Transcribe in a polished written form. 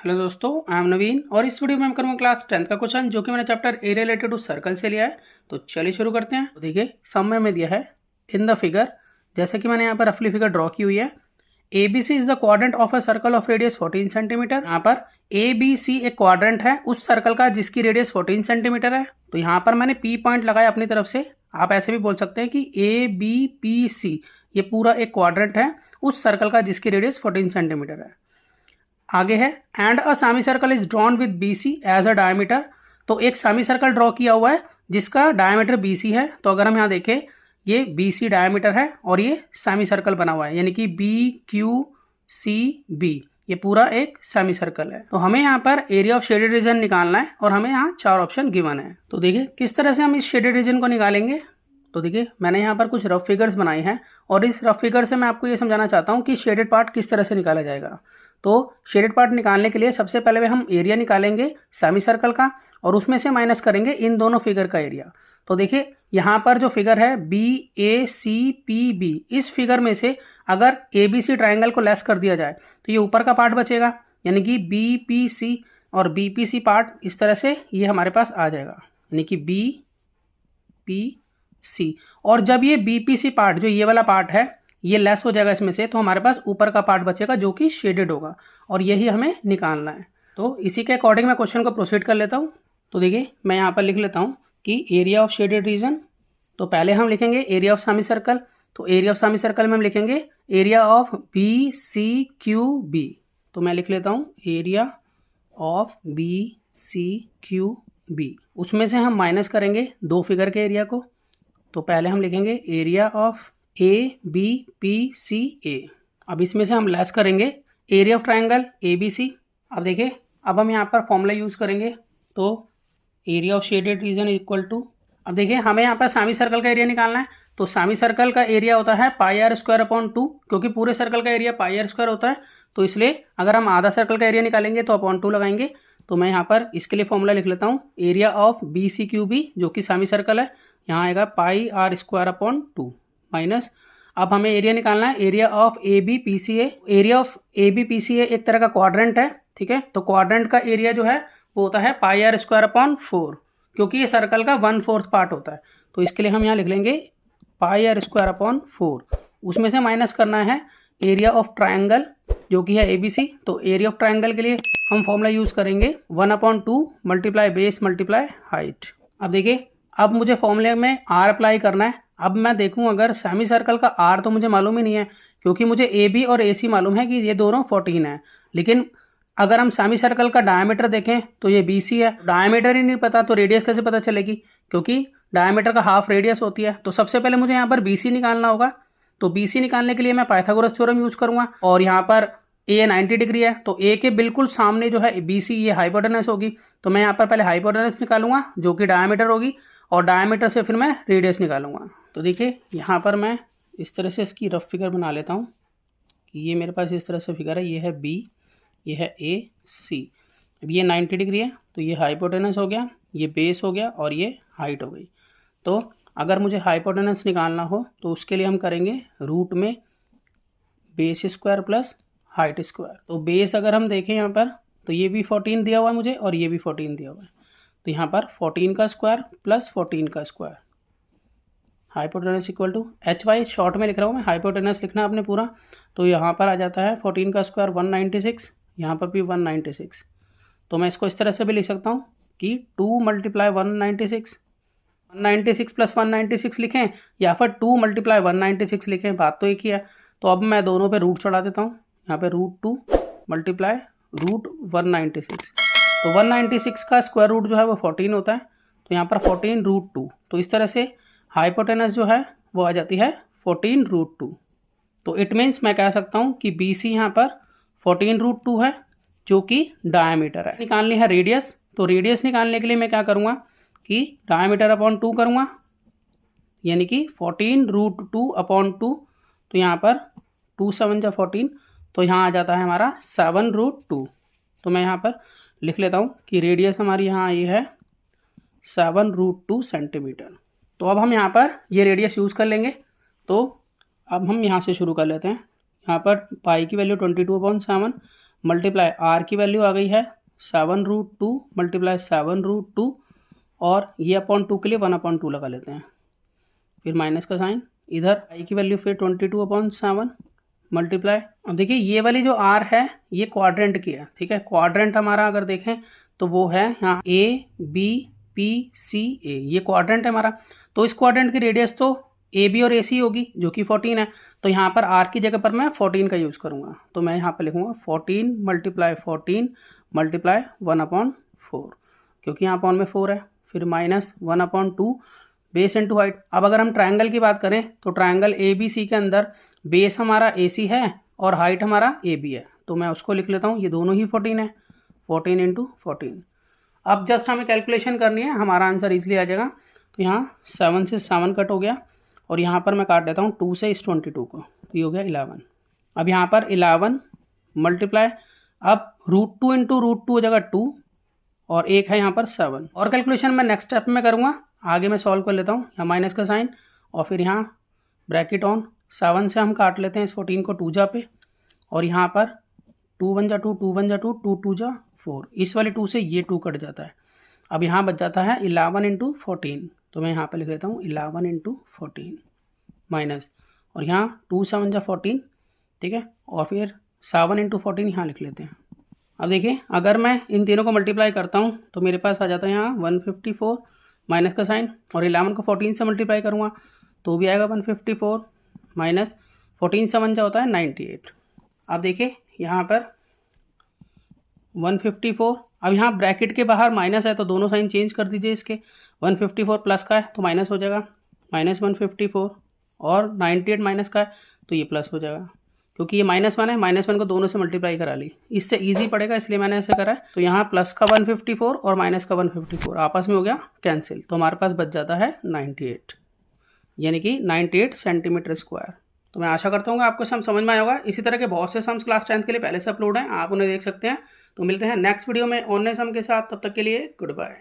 Hello दोस्तों, I am नवीन और इस वीडियो में हम करूँगा क्लास 10th का क्वेश्चन जो कि मैंने chapter a related to circle से लिया है। तो चलिए शुरू करते हैं। तो देखिए समय में दिया है इन द फिगर, जैसे कि मैंने यहाँ पर रफली फिगर ड्रॉ की हुई है। A B C is the quadrant of a circle of radius 14 centimetre. यहाँ पर ए बी सी एक क्वाड्रेंट है उस सर्कल का जिसकी रेडियस 14 सेंटीमीटर है। तो यहाँ पर मैंने पी पॉइंट लगाया अपनी तरफ से। आप ऐसे भी बोल सकते हैं कि ए बी पी सी ये पूरा एक क्वाड्रेंट है उस सर्कल का जिसकी रेडियस 14 सेंटीमीटर है। आगे है and a semi circle is drawn with B C as a diameter. तो एक सेमी सर्कल ड्रॉ किया हुआ है जिसका डायमीटर बी सी है। तो अगर हम यहाँ देखें ये बी सी डायमीटर है और ये सेमी सर्कल बना हुआ है, यानी कि बी क्यू सी बी ये पूरा एक सेमी सर्कल है। तो हमें यहाँ पर एरिया ऑफ शेडेड रीजन निकालना है और हमें यहाँ 4 ऑप्शन गिवन है। तो देखिए किस तरह से हम इस शेडेड रीजन को निकालेंगे। तो देखिए मैंने यहाँ पर कुछ रफ फिगर्स बनाई हैं और इस रफ फिगर से मैं आपको ये समझाना चाहता हूँ कि शेडेड पार्ट किस तरह से निकाला जाएगा। तो शेडेड पार्ट निकालने के लिए सबसे पहले हम एरिया निकालेंगे सेमी सर्कल का और उसमें से माइनस करेंगे इन दोनों फिगर का एरिया। तो देखिए यहाँ पर जो फिगर है बी ए सी पी बी, इस फिगर में से अगर ए बी सी ट्राइंगल को लेस कर दिया जाए तो ये ऊपर का पार्ट बचेगा, यानी कि बी पी सी और बी पी सी पार्ट इस तरह से ये हमारे पास आ जाएगा, यानी कि बी पी सी। और जब ये बी पी सी पार्ट जो ये वाला पार्ट है ये लेस हो जाएगा इसमें से, तो हमारे पास ऊपर का पार्ट बचेगा जो कि शेडेड होगा और यही हमें निकालना है। तो इसी के अकॉर्डिंग मैं क्वेश्चन को प्रोसीड कर लेता हूँ। तो देखिए मैं यहाँ पर लिख लेता हूँ कि एरिया ऑफ शेडेड रीजन। तो पहले हम लिखेंगे एरिया ऑफ सेमी सर्कल। तो एरिया ऑफ सेमी सर्कल में हम लिखेंगे area of B C Q B. तो मैं लिख लेता हूँ area of B C Q B. उसमें से हम माइनस करेंगे दो फिगर के एरिया को। तो पहले हम लिखेंगे area of A B P C A. अब इसमें से हम लेस करेंगे area of triangle A B C. अब देखिए अब हम यहाँ पर फॉर्मूला यूज़ करेंगे। तो area of shaded region equal to, अब देखिए हमें यहाँ पर सेमी सर्कल का एरिया निकालना है। तो सेमी सर्कल का एरिया होता है पाई आर स्क्वायर अपॉन 2, क्योंकि पूरे सर्कल का एरिया पाई आर स्क्वायर होता है। तो इसलिए अगर हम आधा सर्कल का एरिया निकालेंगे तो अपॉन 2 लगाएंगे। तो मैं यहाँ पर इसके लिए फॉर्मूला लिख लेता हूँ area of B C Q B जो कि सेमी सर्कल है, यहाँ आएगा pi R square upon 2 minus. अब हमें एरिया निकालना है area of A B P C A. Area of A B P C A एक तरह का क्वाड्रेंट है, ठीक है। तो क्वाड्रेंट का एरिया जो है वो होता है पाई आर स्क्वायर अपॉन 4, क्योंकि ये सर्कल का 1/4 पार्ट होता है। तो इसके लिए हम यहाँ लिख लेंगे पाई आर स्क्वायर अपॉन 4। उसमें से माइनस करना है एरिया ऑफ ट्राइंगल जो कि है ए बी सी। तो एरिया ऑफ ट्राइंगल के लिए हम फॉर्मूला यूज़ करेंगे 1/2 मल्टीप्लाई बेस मल्टीप्लाई हाइट। अब देखिए अब मुझे फॉर्मूले में आर अप्लाई करना है। अब मैं देखूं अगर सेमी सर्कल का आर तो मुझे मालूम ही नहीं है, क्योंकि मुझे ए बी और ए सी मालूम है कि ये दोनों 14 है। लेकिन अगर हम सेमी सर्कल का डायमीटर देखें तो ये बी सी है। डायमीटर ही नहीं पता तो रेडियस कैसे पता चलेगी, क्योंकि डायमीटर का हाफ रेडियस होती है। तो सबसे पहले मुझे यहाँ पर बी सी निकालना होगा। तो बी सी निकालने के लिए मैं पाइथागोरस थ्योरम यूज़ करूँगा। और यहाँ पर ए 90 डिग्री है तो ए के बिल्कुल सामने जो है बी सी ये हाइपोटेनस होगी। तो मैं यहाँ पर पहले हाइपोटेनस निकालूंगा जो कि डायमीटर होगी और डायमीटर से फिर मैं रेडियस निकालूंगा। तो देखिए यहाँ पर मैं इस तरह से इसकी रफ फिगर बना लेता हूँ कि ये मेरे पास इस तरह से फिगर है। ये है बी, ये है ए सी। अब ये 90 डिग्री है तो ये हाइपोटेनस हो गया, ये बेस हो गया और ये हाइट हो गई। तो अगर मुझे हाइपोटेनस निकालना हो तो उसके लिए हम करेंगे रूट में base square plus height square. तो बेस अगर हम देखें यहाँ पर तो ये भी 14 दिया हुआ है मुझे और ये भी 14 दिया हुआ है। तो यहाँ पर 14 का स्क्वायर प्लस 14 का square. Hypotenuse equal to H Y short में लिख रहा हूँ मैं, हाइपोटेनस लिखना है आपने पूरा। तो यहाँ पर आ जाता है 14 का स्क्वायर 196, यहाँ पर भी 196। तो मैं इसको इस तरह से भी लिख सकता हूँ कि 2 मल्टीप्लाई 196 प्लस 196 लिखें या फिर 2 मल्टीप्लाई 196 लिखें, बात तो एक ही है। तो अब मैं दोनों पे रूट चढ़ा देता हूँ। यहाँ पे √2 मल्टीप्लाई √196। तो 196 का स्क्वायर रूट जो है वो 14 होता है। तो यहाँ पर 14 √2। तो इस तरह से हाइपोटेनस जो है वो आ जाती है 14 √2। तो इट मीन्स मैं कह सकता हूँ कि बी सी यहाँ पर 14 √2 है जो कि डायमीटर है। निकालनी है रेडियस। तो रेडियस निकालने के लिए मैं क्या करूँगा कि डायमीटर अपॉन 2 करूँगा, यानी कि 14 √2 अपॉन 2। तो यहाँ पर 2 7 जा 14, तो यहाँ आ जाता है हमारा 7 √2। तो मैं यहाँ पर लिख लेता हूँ कि रेडियस हमारी यहाँ ये है 7 √2 सेंटीमीटर। तो अब हम यहाँ पर ये रेडियस यूज़ कर लेंगे। तो अब हम यहाँ से शुरू कर लेते हैं। यहाँ पर पाई की वैल्यू 22/7 मल्टीप्लाई आर की वैल्यू आ गई है 7√2 मल्टीप्लाई 7√2 और ये अपॉन 2 के लिए 1/2 लगा लेते हैं, फिर माइनस का साइन, इधर आई की वैल्यू फिर 22/7 मल्टीप्लाई। अब देखिए ये वाली जो आर है ये क्वाड्रेंट की है, ठीक है। क्वाड्रेंट हमारा अगर देखें तो वो है यहाँ ABPCA, ये क्वाड्रेंट है हमारा। तो इस क्वाड्रेंट की रेडियस तो AB और AC होगी जो कि 14 है। तो यहाँ पर R की जगह पर मैं 14 का यूज़ करूँगा, तो मैं यहाँ पर लिखूँगा 14 मल्टीप्लाई 14 मल्टीप्लाई 1/4, क्योंकि यहाँ अपॉन में 4 है, फिर माइनस 1/2 बेस इंटू हाइट। अब अगर हम ट्रायंगल की बात करें तो ट्रायंगल ABC के अंदर बेस हमारा AC है और हाइट हमारा AB है, तो मैं उसको लिख लेता हूँ, ये दोनों ही 14 है, 14 × 14। अब जस्ट हमें कैलकुलेशन करनी है, हमारा आंसर ईजिली आ जाएगा। तो यहाँ 7 से 7 कट हो गया और यहाँ पर मैं काट देता हूँ 2 से इस 22 को, ये हो गया 11। अब यहाँ पर 11 मल्टीप्लाई, अब √2 × √2 हो जाएगा 2 और एक है यहाँ पर 7। और कैलकुलेशन मैं नेक्स्ट स्टेप में करूँगा, आगे मैं सॉल्व कर लेता हूँ। यहाँ माइनस का साइन और फिर यहाँ ब्रैकेट ऑन, 7 से हम काट लेते हैं इस 14 को 2 जा पे, और यहाँ पर 2 1 जा 2, 2 1 जा 2, 2 2 जा 4, इस वाले 2 से ये 2 कट जाता है। अब यहाँ बच जाता है 11 × 14, तो मैं यहाँ पे लिख लेता हूँ 11 × 14 माइनस, और यहाँ 2 7 जा 14, ठीक है, और फिर 7 × 14 यहाँ लिख लेते हैं। अब देखिए अगर मैं इन तीनों को मल्टीप्लाई करता हूँ तो मेरे पास आ जाता है यहाँ 154 माइनस का साइन, और 11 को 14 से मल्टीप्लाई करूँगा तो भी आएगा 154 माइनस 14 7 जा होता है 98। अब देखिए यहाँ पर 154, अब यहाँ ब्रैकेट के बाहर माइनस है तो दोनों साइन चेंज कर दीजिए इसके, 154 प्लस का है तो माइनस हो जाएगा, माइनस 154, और 98 माइनस का है तो ये प्लस हो जाएगा, क्योंकि ये -1 है, -1 को दोनों से मल्टीप्लाई करा ली, इससे इजी पड़ेगा इसलिए मैंने ऐसे करा है। तो यहाँ प्लस का 154 और माइनस का 154 आपस में हो गया कैंसिल, तो हमारे पास बच जाता है 98, यानी कि 98 सेंटीमीटर स्क्वायर। तो मैं आशा करता हूँ आपको सम समझ में आया होगा। इसी तरह के बहुत से सम्स क्लास 10th के लिए पहले से अपलोड हैं, आप उन्हें देख सकते हैं। तो मिलते हैं नेक्स्ट वीडियो में ऑनलाइन सम के साथ, तब तक के लिए गुड बाय।